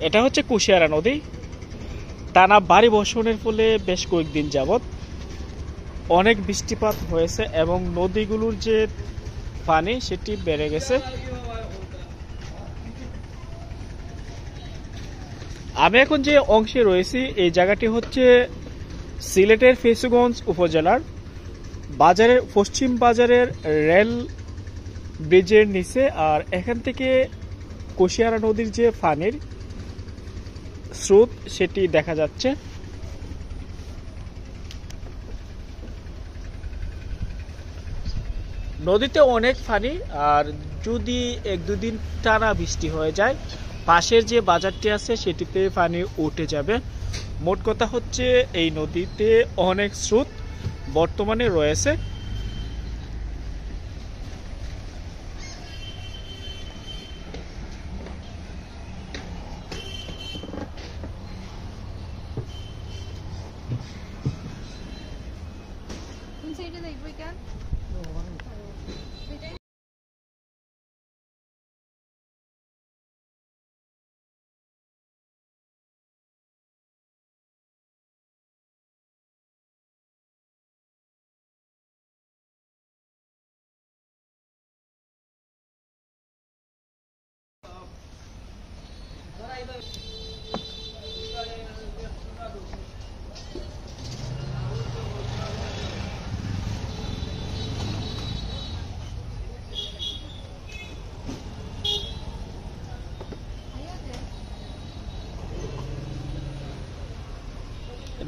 এটা হচ্ছে কুশিয়ারা নদী। টানা ভারী বর্ষণের ফলে বেশ কয়েকদিন যাবত অনেক বৃষ্টিপাত হয়েছে এবং নদীগুলোর যে পানি সেটি বেড়ে গেছে। আমি এখন যে অংশে রয়েছি এই জায়গাটি হচ্ছে সিলেটের ফেসুগঞ্জ উপজেলার বাজারের পশ্চিম বাজারের রেল ব্রিজের নিচে। আর এখান থেকে কুশিয়ারা নদীর যে পানির স্রোত সেটি দেখা যাচ্ছে। নদীতে অনেক পানি, আর যদি এক দুদিন টানা বৃষ্টি হয়ে যায় পাশের যে বাজারটি আছে সেটিতে পানি উঠে যাবে। মোট কথা হচ্ছে এই নদীতে অনেক স্রোত বর্তমানে রয়েছে।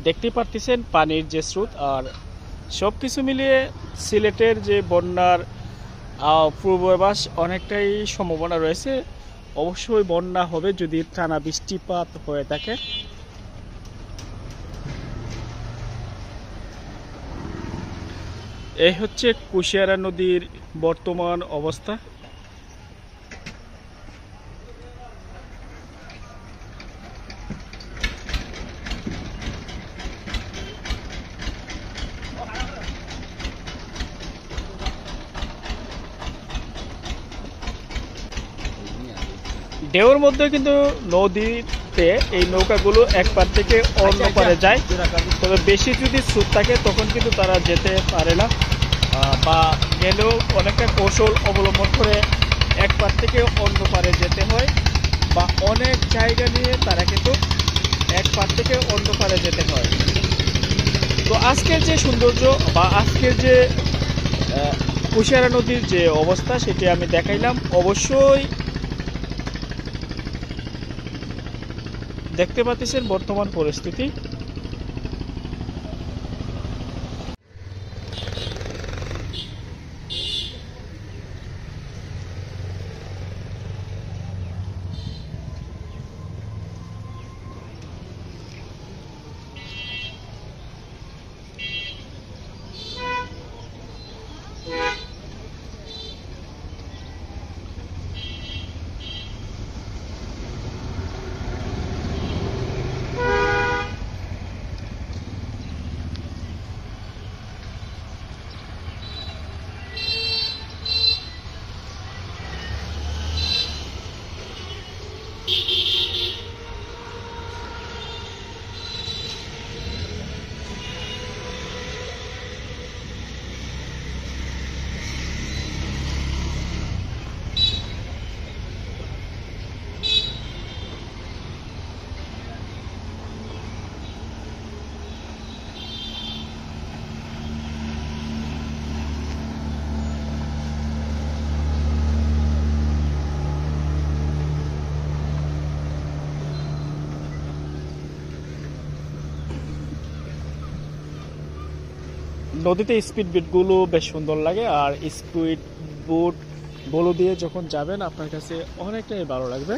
দেখতে পারতেছেন পানির যে স্রোত, আর সবকিছু মিলিয়ে সিলেটের যে বন্যার পূর্বাভাস অনেকটাই সম্ভাবনা রয়েছে। অবশ্যই বন্যা হবে যদি টানা বৃষ্টিপাত হয়ে থাকে। এই হচ্ছে কুশিয়ারা নদীর বর্তমান অবস্থা। ঢেউর মধ্যে কিন্তু নদীতে এই নৌকাগুলো এক পার থেকে অন্য পারে যায়, তবে বেশি যদি স্রোত থাকে তখন কিন্তু তারা যেতে পারে না, বা গেলেও অনেকটা কৌশল অবলম্বন করে এক পার থেকে অন্য পারে যেতে হয়, বা অনেক জায়গা নিয়ে তারা কিন্তু এক পার থেকে অন্য পারে যেতে হয়। তো আজকের যে সৌন্দর্য বা আজকের যে কুশিয়ারা নদীর যে অবস্থা সেটি আমি দেখাইলাম। অবশ্যই দেখতে পাচ্ছেন বর্তমান পরিস্থিতি। নদীতে স্পিড বোটগুলো বেশ সুন্দর লাগে, আর স্পিড বোট বলো দিয়ে যখন যাবেন আপনার কাছে অনেকটাই ভালো লাগবে।